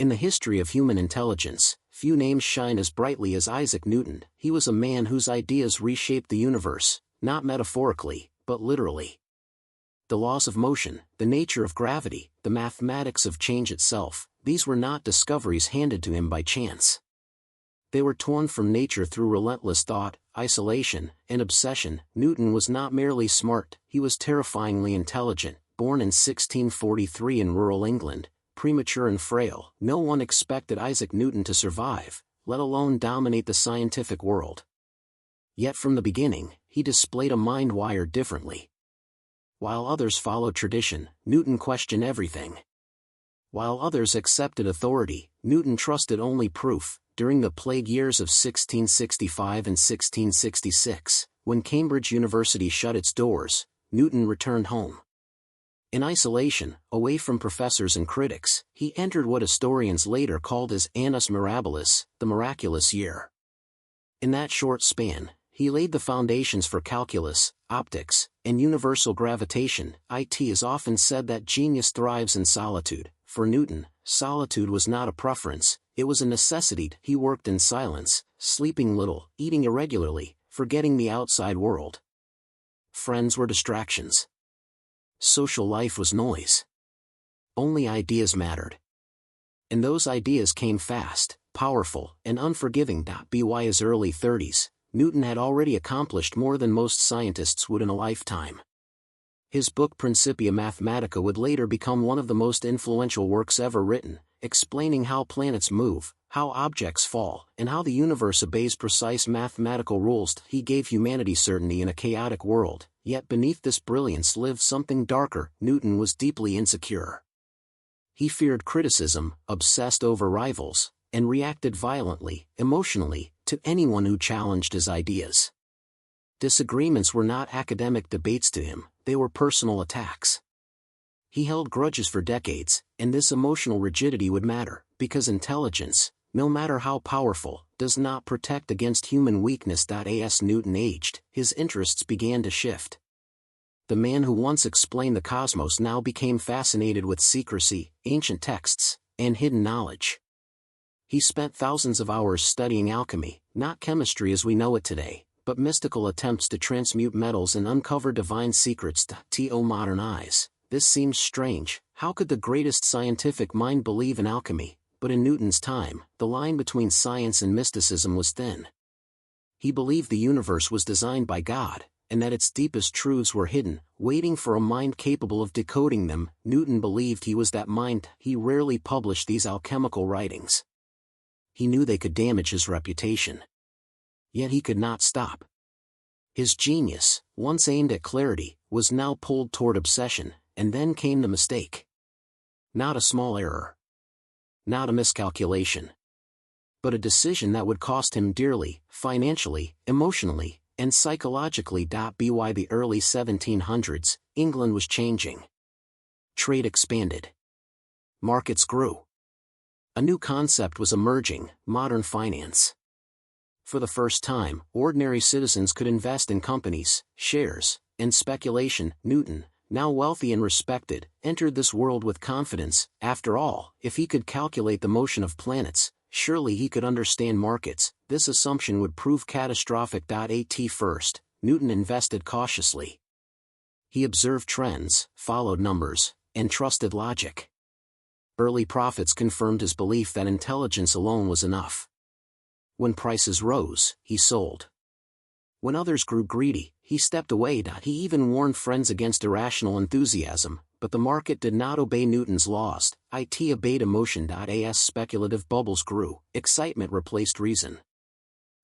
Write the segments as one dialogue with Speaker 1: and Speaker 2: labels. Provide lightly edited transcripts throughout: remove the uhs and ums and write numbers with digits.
Speaker 1: In the history of human intelligence, few names shine as brightly as Isaac Newton. He was a man whose ideas reshaped the universe, not metaphorically, but literally. The laws of motion, the nature of gravity, the mathematics of change itself, these were not discoveries handed to him by chance. They were torn from nature through relentless thought, isolation, and obsession. Newton was not merely smart, he was terrifyingly intelligent. Born in 1643 in rural England, premature and frail, no one expected Isaac Newton to survive, let alone dominate the scientific world. Yet from the beginning, he displayed a mind wired differently. While others followed tradition, Newton questioned everything. While others accepted authority, Newton trusted only proof. During the plague years of 1665 and 1666, when Cambridge University shut its doors, Newton returned home. In isolation, away from professors and critics, he entered what historians later called his annus mirabilis, the miraculous year. In that short span, he laid the foundations for calculus, optics, and universal gravitation. It is often said that genius thrives in solitude. For Newton, solitude was not a preference, it was a necessity. He worked in silence, sleeping little, eating irregularly, forgetting the outside world. Friends were distractions. Social life was noise. Only ideas mattered. And those ideas came fast, powerful, and unforgiving. By his early 30s, Newton had already accomplished more than most scientists would in a lifetime. His book Principia Mathematica would later become one of the most influential works ever written, explaining how planets move, how objects fall, and how the universe obeys precise mathematical rules. He gave humanity certainty in a chaotic world, yet beneath this brilliance lived something darker. Newton was deeply insecure. He feared criticism, obsessed over rivals, and reacted violently, emotionally, to anyone who challenged his ideas. Disagreements were not academic debates to him, they were personal attacks. He held grudges for decades, and this emotional rigidity would matter, because intelligence, no matter how powerful, does not protect against human weakness. As Newton aged, his interests began to shift. The man who once explained the cosmos now became fascinated with secrecy, ancient texts, and hidden knowledge. He spent thousands of hours studying alchemy, not chemistry as we know it today, but mystical attempts to transmute metals and uncover divine secrets. To modern eyes, this seems strange. How could the greatest scientific mind believe in alchemy? But in Newton's time, the line between science and mysticism was thin. He believed the universe was designed by God, and that its deepest truths were hidden, waiting for a mind capable of decoding them. Newton believed he was that mind. He rarely published these alchemical writings. He knew they could damage his reputation. Yet he could not stop. His genius, once aimed at clarity, was now pulled toward obsession, and then came the mistake. Not a small error. Not a miscalculation. But a decision that would cost him dearly, financially, emotionally, and psychologically. By the early 1700s, England was changing. Trade expanded. Markets grew. A new concept was emerging, modern finance. For the first time, ordinary citizens could invest in companies, shares, and speculation. Newton, now wealthy and respected, entered this world with confidence. After all, if he could calculate the motion of planets, surely he could understand markets. This assumption would prove catastrophic. At first, Newton invested cautiously. He observed trends, followed numbers, and trusted logic. Early profits confirmed his belief that intelligence alone was enough. When prices rose, he sold. When others grew greedy, he stepped away. He even warned friends against irrational enthusiasm, but the market did not obey Newton's laws. It obeyed emotion. As speculative bubbles grew, excitement replaced reason.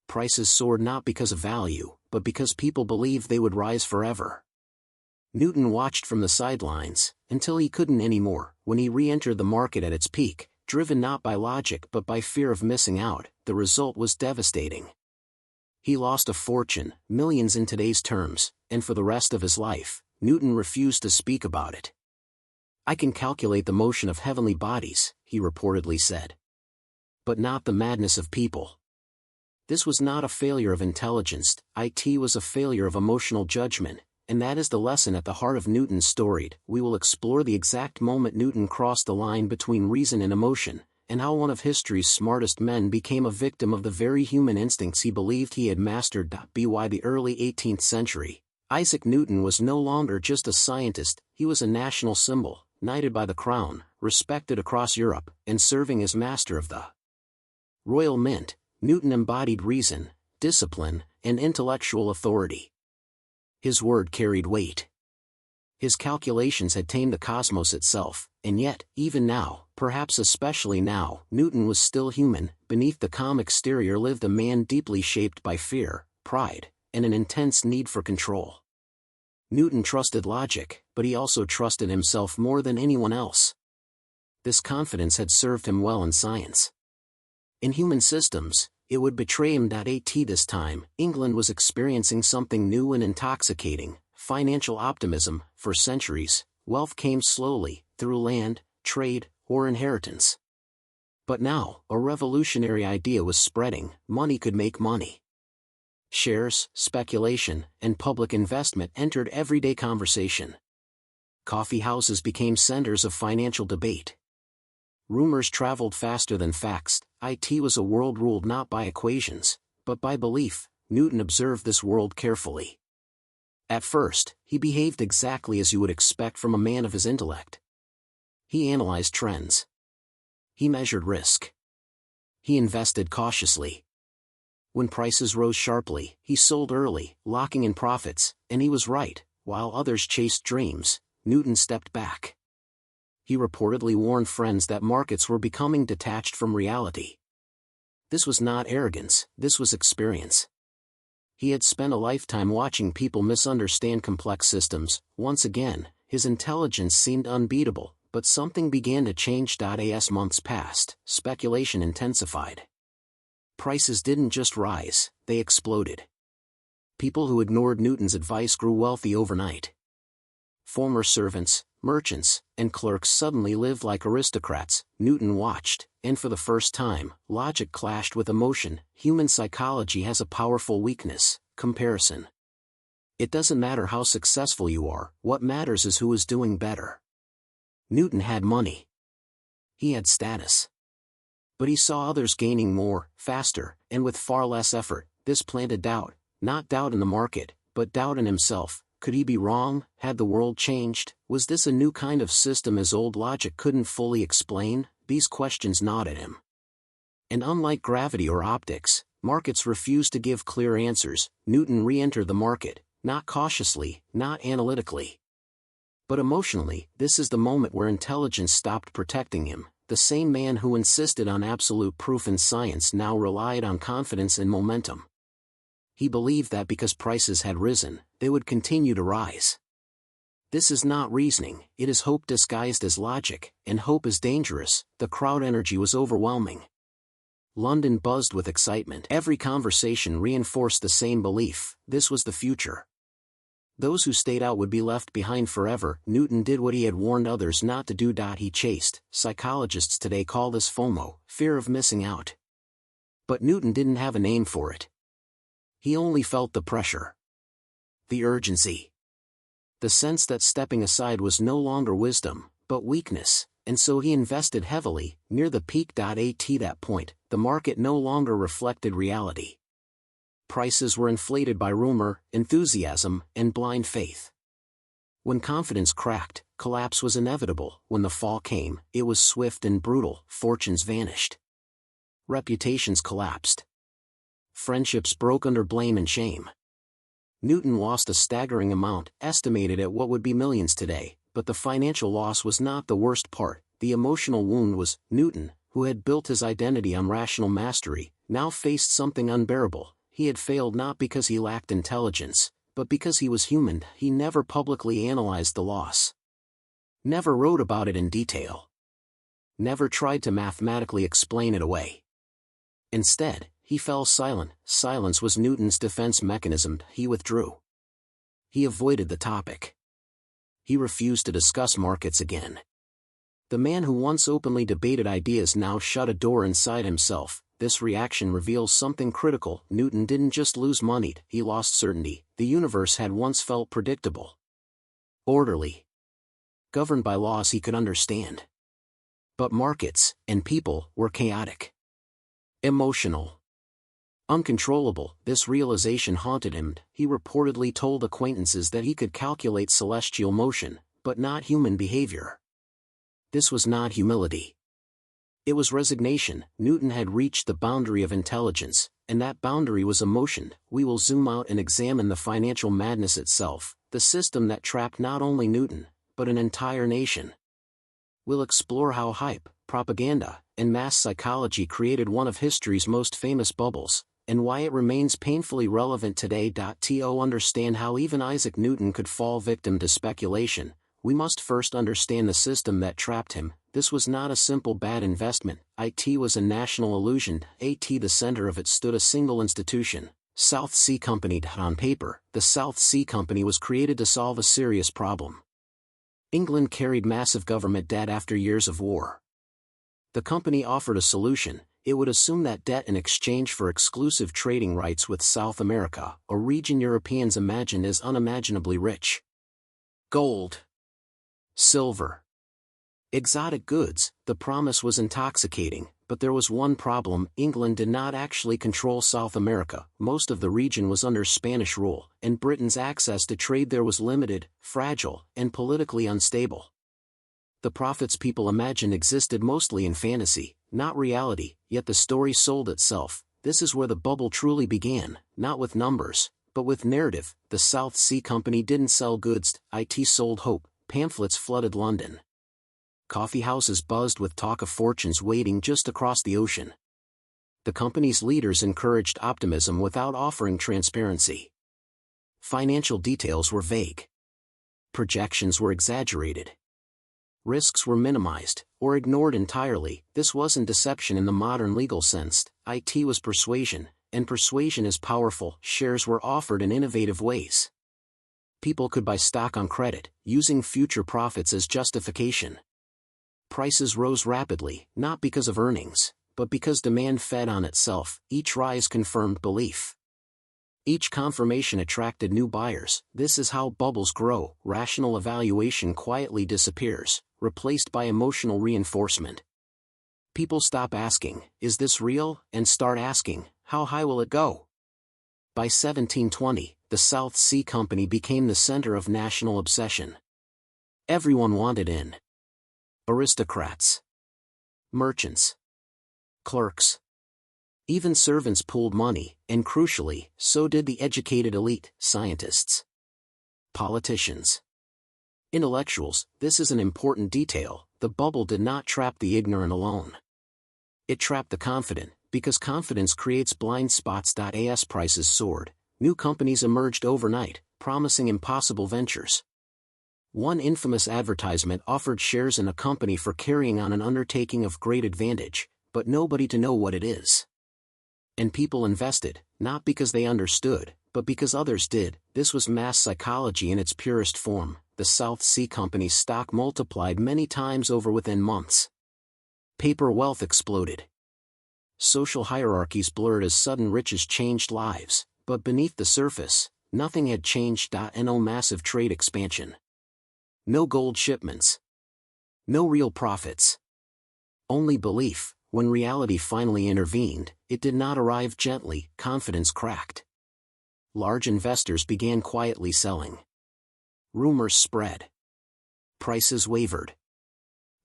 Speaker 1: Prices soared not because of value, but because people believed they would rise forever. Newton watched from the sidelines, until he couldn't anymore. When he re-entered the market at its peak, driven not by logic but by fear of missing out, the result was devastating. He lost a fortune, millions in today's terms, and for the rest of his life, Newton refused to speak about it. "I can calculate the motion of heavenly bodies," he reportedly said. But not the madness of people. This was not a failure of intelligence, it was a failure of emotional judgment, and that is the lesson at the heart of Newton's story. We will explore the exact moment Newton crossed the line between reason and emotion, and how one of history's smartest men became a victim of the very human instincts he believed he had mastered. By the early 18th century, Isaac Newton was no longer just a scientist, he was a national symbol, knighted by the crown, respected across Europe, and serving as master of the Royal Mint. Newton embodied reason, discipline, and intellectual authority. His word carried weight. His calculations had tamed the cosmos itself, and yet, even now, perhaps especially now, Newton was still human. Beneath the calm exterior lived a man deeply shaped by fear, pride, and an intense need for control. Newton trusted logic, but he also trusted himself more than anyone else. This confidence had served him well in science. In human systems, it would betray him. This time, England was experiencing something new and intoxicating: financial optimism. For centuries, wealth came slowly, through land, trade, or inheritance. But now, a revolutionary idea was spreading: money could make money. Shares, speculation, and public investment entered everyday conversation. Coffee houses became centers of financial debate. Rumors traveled faster than facts. It was a world ruled not by equations, but by belief. Newton observed this world carefully. At first, he behaved exactly as you would expect from a man of his intellect. He analyzed trends. He measured risk. He invested cautiously. When prices rose sharply, he sold early, locking in profits, and he was right. While others chased dreams, Newton stepped back. He reportedly warned friends that markets were becoming detached from reality. This was not arrogance, this was experience. He had spent a lifetime watching people misunderstand complex systems. Once again, his intelligence seemed unbeatable, but something began to change. As months passed, speculation intensified. Prices didn't just rise, they exploded. People who ignored Newton's advice grew wealthy overnight. Former servants, merchants, and clerks suddenly lived like aristocrats. Newton watched, and for the first time, logic clashed with emotion. Human psychology has a powerful weakness: comparison. It doesn't matter how successful you are, what matters is who is doing better. Newton had money. He had status. But he saw others gaining more, faster, and with far less effort. This planted doubt, not doubt in the market, but doubt in himself. Could he be wrong? Had the world changed? Was this a new kind of system his old logic couldn't fully explain? These questions gnawed at him. And unlike gravity or optics, markets refused to give clear answers. Newton re-entered the market, not cautiously, not analytically, but emotionally. This is the moment where intelligence stopped protecting him. The same man who insisted on absolute proof in science now relied on confidence and momentum. He believed that because prices had risen, they would continue to rise. This is not reasoning, it is hope disguised as logic, and hope is dangerous. The crowd energy was overwhelming. London buzzed with excitement. Every conversation reinforced the same belief: this was the future. Those who stayed out would be left behind forever. Newton did what he had warned others not to do. He chased. Psychologists today call this FOMO, fear of missing out. But Newton didn't have a name for it. He only felt the pressure. The urgency. The sense that stepping aside was no longer wisdom, but weakness, and so he invested heavily, near the peak. At that point, the market no longer reflected reality. Prices were inflated by rumor, enthusiasm, and blind faith. When confidence cracked, collapse was inevitable. When the fall came, it was swift and brutal. Fortunes vanished. Reputations collapsed. Friendships broke under blame and shame. Newton lost a staggering amount, estimated at what would be millions today, but the financial loss was not the worst part. The emotional wound was. Newton, who had built his identity on rational mastery, now faced something unbearable. He had failed not because he lacked intelligence, but because he was human. He never publicly analyzed the loss. Never wrote about it in detail. Never tried to mathematically explain it away. Instead, he fell silent. Silence was Newton's defense mechanism. He withdrew. He avoided the topic. He refused to discuss markets again. The man who once openly debated ideas now shut a door inside himself. This reaction reveals something critical. Newton didn't just lose money, he lost certainty. The universe had once felt predictable, orderly, governed by laws he could understand. But markets, and people, were chaotic. Emotional. Uncontrollable, this realization haunted him. He reportedly told acquaintances that he could calculate celestial motion, but not human behavior. This was not humility. It was resignation. Newton had reached the boundary of intelligence, and that boundary was emotion. We will zoom out and examine the financial madness itself, the system that trapped not only Newton, but an entire nation. We'll explore how hype, propaganda, and mass psychology created one of history's most famous bubbles, and why it remains painfully relevant today. To understand how even Isaac Newton could fall victim to speculation, we must first understand the system that trapped him. This was not a simple bad investment. It was a national illusion. At the center of it stood a single institution, South Sea Company. On paper, the South Sea Company was created to solve a serious problem. England carried massive government debt after years of war. The company offered a solution. It would assume that debt in exchange for exclusive trading rights with South America, a region Europeans imagined as unimaginably rich. Gold, silver, exotic goods. The promise was intoxicating, but there was one problem. England did not actually control South America. Most of the region was under Spanish rule, and Britain's access to trade there was limited, fragile, and politically unstable. The profits people imagined existed mostly in fantasy, not reality, yet the story sold itself. This is where the bubble truly began, not with numbers, but with narrative. The South Sea Company didn't sell goods, it sold hope. Pamphlets flooded London. Coffee houses buzzed with talk of fortunes waiting just across the ocean. The company's leaders encouraged optimism without offering transparency. Financial details were vague. Projections were exaggerated. Risks were minimized, or ignored entirely. This wasn't deception in the modern legal sense. It was persuasion, and persuasion is powerful. Shares were offered in innovative ways. People could buy stock on credit, using future profits as justification. Prices rose rapidly, not because of earnings, but because demand fed on itself. Each rise confirmed belief. Each confirmation attracted new buyers. This is how bubbles grow. Rational evaluation quietly disappears, replaced by emotional reinforcement. People stop asking, "Is this real?" and start asking, "How high will it go?" By 1720, the South Sea Company became the center of national obsession. Everyone wanted in. Aristocrats, merchants, clerks. Even servants pooled money, and crucially, so did the educated elite, scientists, politicians, intellectuals. This is an important detail. The bubble did not trap the ignorant alone. It trapped the confident, because confidence creates blind spots. As prices soared, new companies emerged overnight, promising impossible ventures. One infamous advertisement offered shares in a company for carrying on an undertaking of great advantage, but nobody to know what it is. And people invested, not because they understood, but because others did. This was mass psychology in its purest form. The South Sea Company's stock multiplied many times over within months. Paper wealth exploded. Social hierarchies blurred as sudden riches changed lives, but beneath the surface, nothing had changed. No massive trade expansion. No gold shipments. No real profits. Only belief. When reality finally intervened, it did not arrive gently. Confidence cracked. Large investors began quietly selling. Rumors spread. Prices wavered.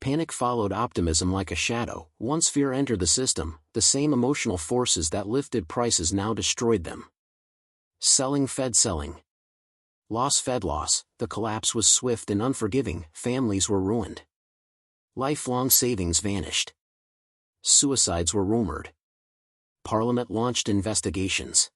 Speaker 1: Panic followed optimism like a shadow. Once fear entered the system, the same emotional forces that lifted prices now destroyed them. Selling fed selling. Loss fed loss. The collapse was swift and unforgiving. Families were ruined. Lifelong savings vanished. Suicides were rumored. Parliament launched investigations.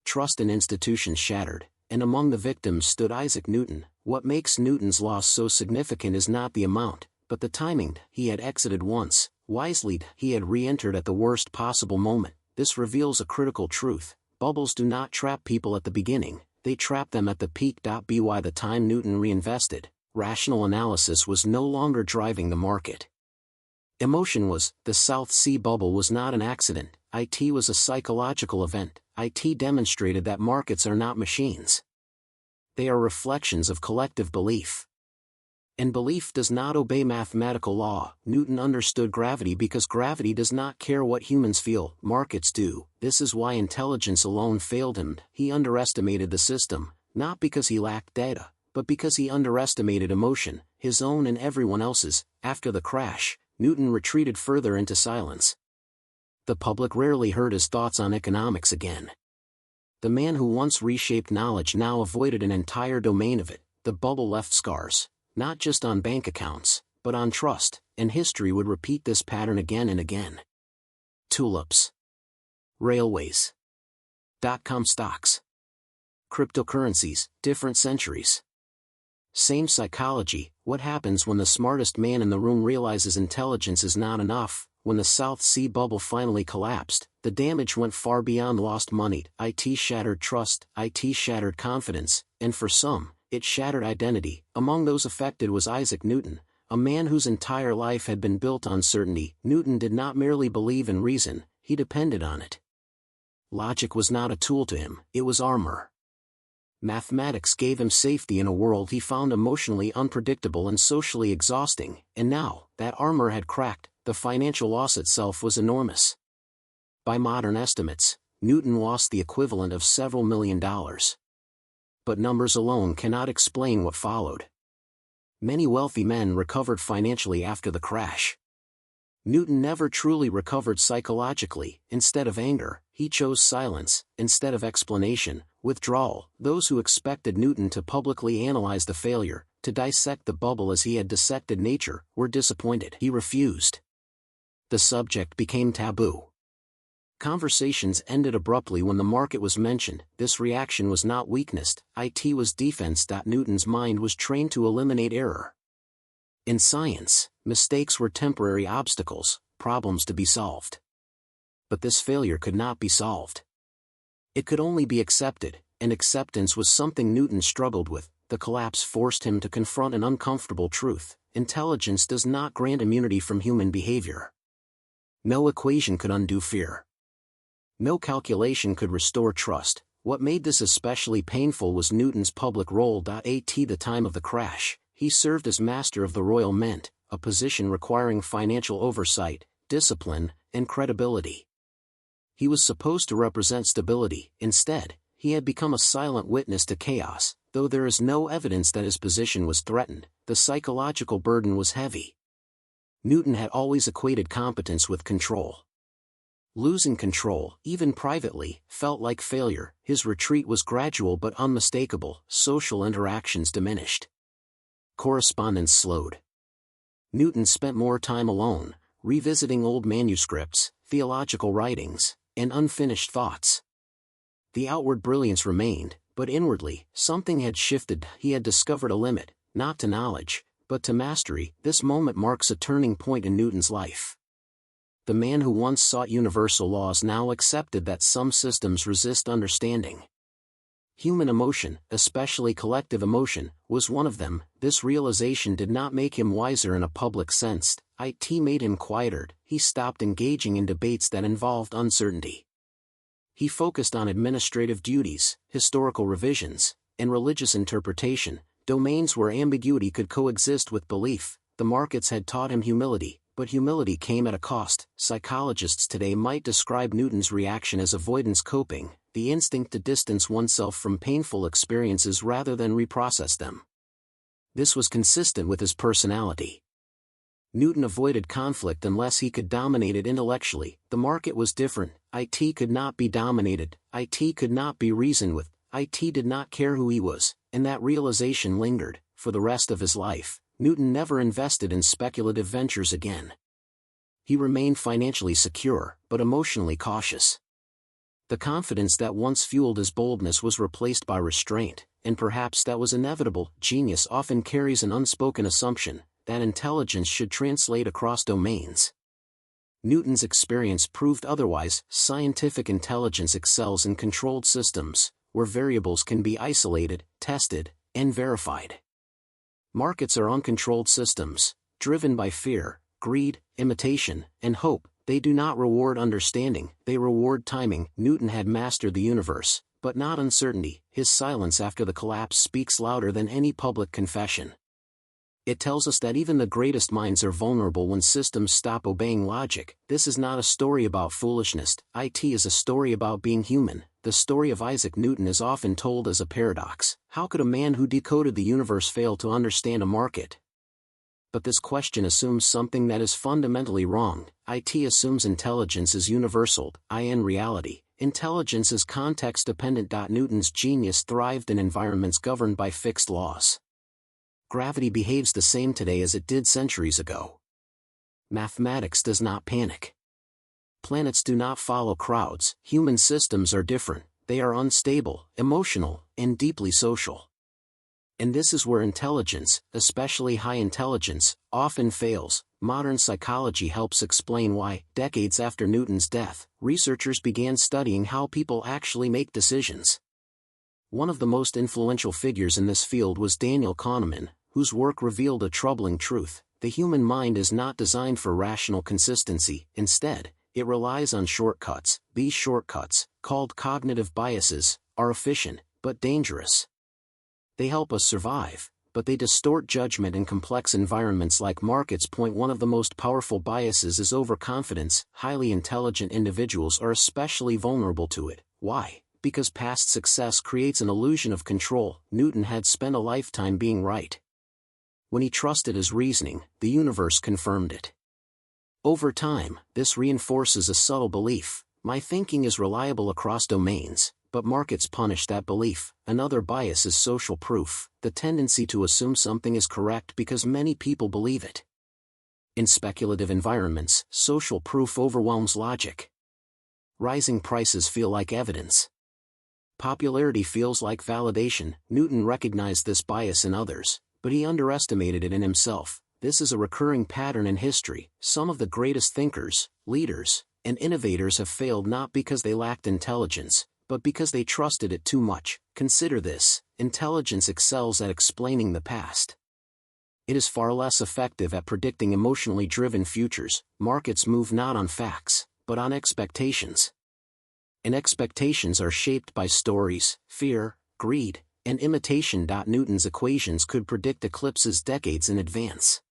Speaker 1: Trust in institutions shattered, and among the victims stood Isaac Newton. What makes Newton's loss so significant is not the amount, but the timing. He had exited once, wisely. He had re-entered at the worst possible moment. This reveals a critical truth. Bubbles do not trap people at the beginning, they trap them at the peak. By the time Newton reinvested, rational analysis was no longer driving the market. Emotion was. The South Sea bubble was not an accident. It was a psychological event. It demonstrated that markets are not machines. They are reflections of collective belief. And belief does not obey mathematical law. Newton understood gravity because gravity does not care what humans feel, markets do. This is why intelligence alone failed him. He underestimated the system, not because he lacked data, but because he underestimated emotion, his own and everyone else's. After the crash, Newton retreated further into silence. The public rarely heard his thoughts on economics again. The man who once reshaped knowledge now avoided an entire domain of it. The bubble left scars, not just on bank accounts, but on trust, and history would repeat this pattern again and again. Tulips. Railways. .com stocks. Cryptocurrencies, different centuries. Same psychology. What happens when the smartest man in the room realizes intelligence is not enough? When the South Sea bubble finally collapsed, the damage went far beyond lost money. IT shattered trust, IT shattered confidence, and for some, it shattered identity. Among those affected was Isaac Newton, a man whose entire life had been built on certainty. Newton did not merely believe in reason, he depended on it. Logic was not a tool to him, it was armor. Mathematics gave him safety in a world he found emotionally unpredictable and socially exhausting, and now, that armor had cracked, the financial loss itself was enormous. By modern estimates, Newton lost the equivalent of several $1 million. But numbers alone cannot explain what followed. Many wealthy men recovered financially after the crash. Newton never truly recovered psychologically. Instead of anger, he chose silence. Instead of explanation, withdrawal. Those who expected Newton to publicly analyze the failure, to dissect the bubble as he had dissected nature, were disappointed. He refused. The subject became taboo. Conversations ended abruptly when the market was mentioned. This reaction was not weakness, it was defense. Newton's mind was trained to eliminate error. In science, mistakes were temporary obstacles, problems to be solved. But this failure could not be solved. It could only be accepted, and acceptance was something Newton struggled with. The collapse forced him to confront an uncomfortable truth: intelligence does not grant immunity from human behavior. No equation could undo fear. No calculation could restore trust. What made this especially painful was Newton's public role. At the time of the crash, he served as Master of the Royal Mint, a position requiring financial oversight, discipline, and credibility. He was supposed to represent stability. Instead, he had become a silent witness to chaos. Though there is no evidence that his position was threatened, the psychological burden was heavy. Newton had always equated competence with control. Losing control, even privately, felt like failure. His retreat was gradual but unmistakable. Social interactions diminished. Correspondence slowed. Newton spent more time alone, revisiting old manuscripts, theological writings, and unfinished thoughts. The outward brilliance remained, but inwardly, something had shifted. He had discovered a limit, not to knowledge, but to mastery. This moment marks a turning point in Newton's life. The man who once sought universal laws now accepted that some systems resist understanding. Human emotion, especially collective emotion, was one of them. This realization did not make him wiser in a public sense, it made him quieter. He stopped engaging in debates that involved uncertainty. He focused on administrative duties, historical revisions, and religious interpretation, domains where ambiguity could coexist with belief. The markets had taught him humility, but humility came at a cost. Psychologists today might describe Newton's reaction as avoidance coping, the instinct to distance oneself from painful experiences rather than reprocess them. This was consistent with his personality. Newton avoided conflict unless he could dominate it intellectually. The market was different. It could not be dominated, it could not be reasoned with, it did not care who he was, and that realization lingered. For the rest of his life, Newton never invested in speculative ventures again. He remained financially secure, but emotionally cautious. The confidence that once fueled his boldness was replaced by restraint, and perhaps that was inevitable. Genius often carries an unspoken assumption that intelligence should translate across domains. Newton's experience proved otherwise. Scientific intelligence excels in controlled systems, where variables can be isolated, tested, and verified. Markets are uncontrolled systems, driven by fear, greed, imitation, and hope. They do not reward understanding, they reward timing. Newton had mastered the universe, but not uncertainty. His silence after the collapse speaks louder than any public confession. It tells us that even the greatest minds are vulnerable when systems stop obeying logic. This is not a story about foolishness, it is a story about being human. The story of Isaac Newton is often told as a paradox. How could a man who decoded the universe fail to understand a market? But this question assumes something that is fundamentally wrong. It assumes intelligence is universal, in reality. Intelligence is context-dependent. Newton's genius thrived in environments governed by fixed laws. Gravity behaves the same today as it did centuries ago. Mathematics does not panic. Planets do not follow crowds. Human systems are different. They are unstable, emotional, and deeply social. And this is where intelligence, especially high intelligence, often fails. Modern psychology helps explain why. Decades after Newton's death, researchers began studying how people actually make decisions. One of the most influential figures in this field was Daniel Kahneman, whose work revealed a troubling truth. The human mind is not designed for rational consistency. Instead, it relies on shortcuts. These shortcuts, called cognitive biases, are efficient, but dangerous. They help us survive, but they distort judgment in complex environments like markets. One of the most powerful biases is overconfidence. Highly intelligent individuals are especially vulnerable to it. Why? Because past success creates an illusion of control. Newton had spent a lifetime being right. When he trusted his reasoning, the universe confirmed it. Over time, this reinforces a subtle belief: my thinking is reliable across domains, but markets punish that belief. Another bias is social proof, the tendency to assume something is correct because many people believe it. In speculative environments, social proof overwhelms logic. Rising prices feel like evidence. Popularity feels like validation. Newton recognized this bias in others, but he underestimated it in himself. This is a recurring pattern in history. Some of the greatest thinkers, leaders, and innovators have failed not because they lacked intelligence, but because they trusted it too much. Consider this: intelligence excels at explaining the past. It is far less effective at predicting emotionally driven futures. Markets move not on facts, but on expectations. And expectations are shaped by stories, fear, greed, and imitation. Newton's equations could predict eclipses decades in advance.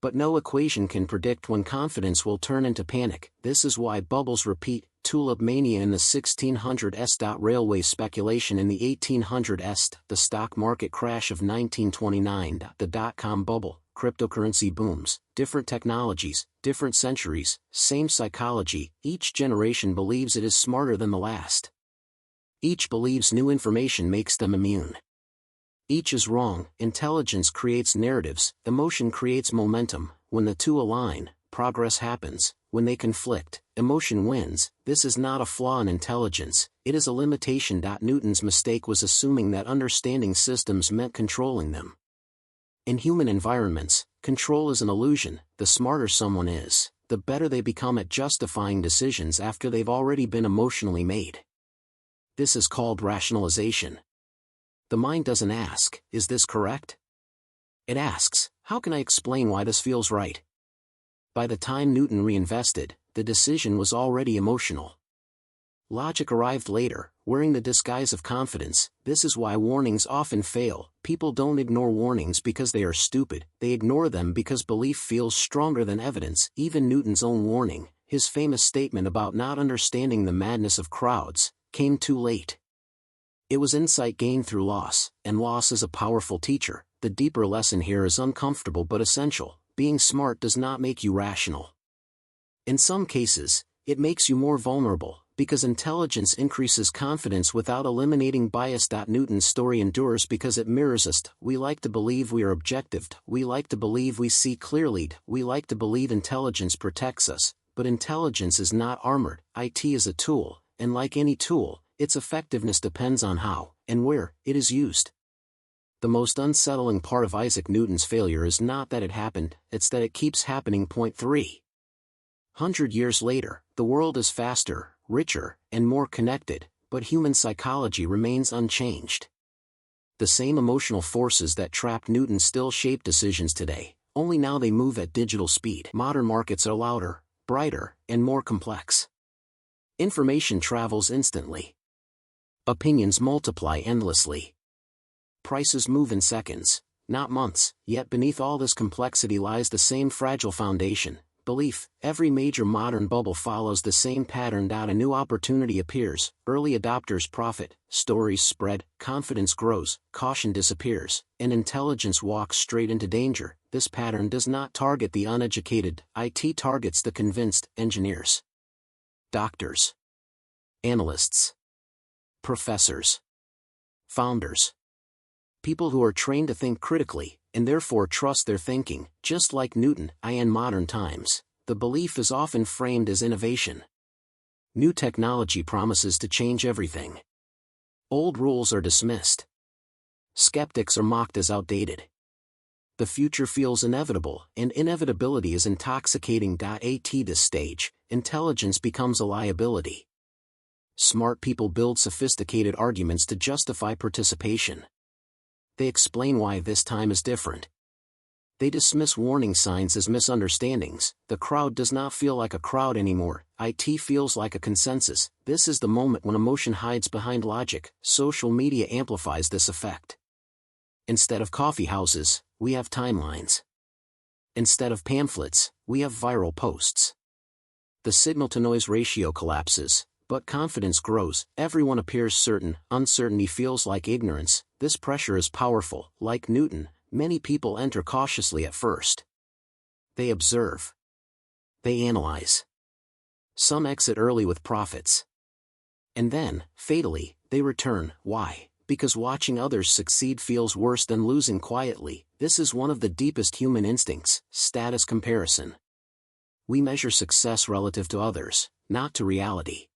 Speaker 1: But no equation can predict when confidence will turn into panic. This is why bubbles repeat: tulip mania in the 1600s. Railway speculation in the 1800s. The stock market crash of 1929. The dot-com bubble. Cryptocurrency booms. Different technologies, different centuries, same psychology. Each generation believes it is smarter than the last. Each believes new information makes them immune. Each is wrong. Intelligence creates narratives, emotion creates momentum. When the two align, progress happens. When they conflict, emotion wins. This is not a flaw in intelligence, it is a limitation. Newton's mistake was assuming that understanding systems meant controlling them. In human environments, control is an illusion. The smarter someone is, the better they become at justifying decisions after they've already been emotionally made. This is called rationalization. The mind doesn't ask, "Is this correct?" It asks, "How can I explain why this feels right?" By the time Newton reinvested, the decision was already emotional. Logic arrived later, wearing the disguise of confidence. This is why warnings often fail. People don't ignore warnings because they are stupid, they ignore them because belief feels stronger than evidence. Even Newton's own warning, his famous statement about not understanding the madness of crowds, came too late. It was insight gained through loss, and loss is a powerful teacher. The deeper lesson here is uncomfortable but essential: being smart does not make you rational. In some cases, it makes you more vulnerable, because intelligence increases confidence without eliminating bias. Newton's story endures because it mirrors us. We like to believe we are objective, we like to believe we see clearly, we like to believe intelligence protects us, but intelligence is not armored. It is a tool, and like any tool, its effectiveness depends on how, and where, it is used. The most unsettling part of Isaac Newton's failure is not that it happened, it's that it keeps happening. Point 300 years later, the world is faster, richer, and more connected, but human psychology remains unchanged. The same emotional forces that trapped Newton still shape decisions today, only now they move at digital speed. Modern markets are louder, brighter, and more complex. Information travels instantly. Opinions multiply endlessly. Prices move in seconds. not months. Yet beneath all this complexity lies the same fragile foundation: belief. Every major modern bubble follows the same pattern. A new opportunity appears, early adopters profit, stories spread, confidence grows, caution disappears, and intelligence walks straight into danger. This pattern does not target the uneducated, it targets the convinced. Engineers, doctors, analysts, professors, founders. People who are trained to think critically, and therefore trust their thinking. Just like Newton, in modern times, the belief is often framed as innovation. New technology promises to change everything. Old rules are dismissed. Skeptics are mocked as outdated. The future feels inevitable, and inevitability is intoxicating. At this stage, intelligence becomes a liability. Smart people build sophisticated arguments to justify participation. They explain why this time is different. They dismiss warning signs as misunderstandings. The crowd does not feel like a crowd anymore, it feels like a consensus. This is the moment when emotion hides behind logic. Social media amplifies this effect. Instead of coffee houses, we have timelines. Instead of pamphlets, we have viral posts. The signal-to-noise ratio collapses, but confidence grows. Everyone appears certain, uncertainty feels like ignorance. This pressure is powerful. Like Newton, many people enter cautiously at first. They observe. They analyze. Some exit early with profits. And then, fatally, they return. Why? Because watching others succeed feels worse than losing quietly. This is one of the deepest human instincts: status comparison. We measure success relative to others, not to reality.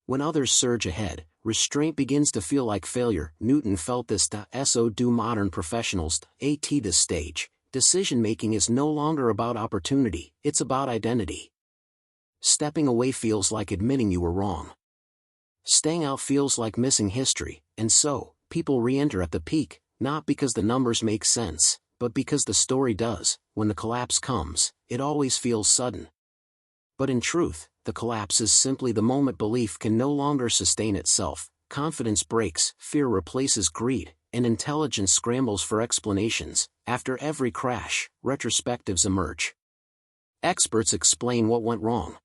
Speaker 1: When others surge ahead, restraint begins to feel like failure. Newton felt this. So do modern professionals. At this stage, decision-making is no longer about opportunity, it's about identity. Stepping away feels like admitting you were wrong. Staying out feels like missing history, and so, people re-enter at the peak, not because the numbers make sense, but because the story does. When the collapse comes, it always feels sudden. But in truth, the collapse is simply the moment belief can no longer sustain itself, confidence breaks, fear replaces greed, and intelligence scrambles for explanations. After every crash, retrospectives emerge. Experts explain what went wrong.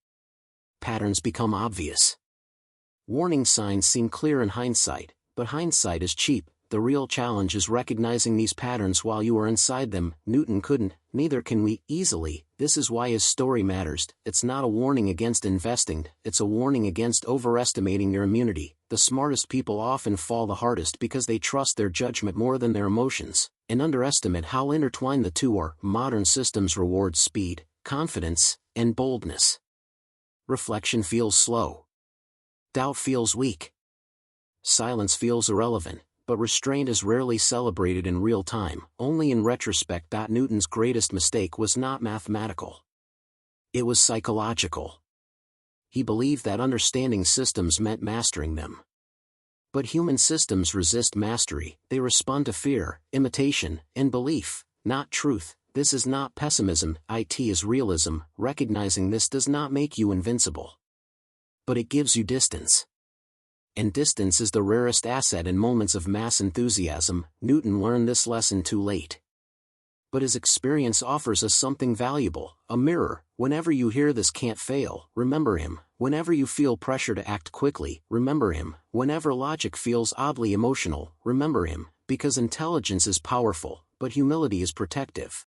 Speaker 1: Patterns become obvious. Warning signs seem clear in hindsight, but hindsight is cheap. The real challenge is recognizing these patterns while you are inside them. Newton couldn't, neither can we, easily. This is why his story matters. It's not a warning against investing, it's a warning against overestimating your immunity. The smartest people often fall the hardest because they trust their judgment more than their emotions, and underestimate how intertwined the two are. Modern systems reward speed, confidence, and boldness. Reflection feels slow. Doubt feels weak. Silence feels irrelevant. But restraint is rarely celebrated in real time, only in retrospect. Newton's greatest mistake was not mathematical. It was psychological. He believed that understanding systems meant mastering them. But human systems resist mastery. They respond to fear, imitation, and belief, not truth. This is not pessimism, it is realism. Recognizing this does not make you invincible. But it gives you distance. And distance is the rarest asset in moments of mass enthusiasm. Newton learned this lesson too late. But his experience offers us something valuable, a mirror. Whenever you hear "this can't fail," remember him. Whenever you feel pressure to act quickly, remember him. Whenever logic feels oddly emotional, remember him. Because intelligence is powerful, but humility is protective.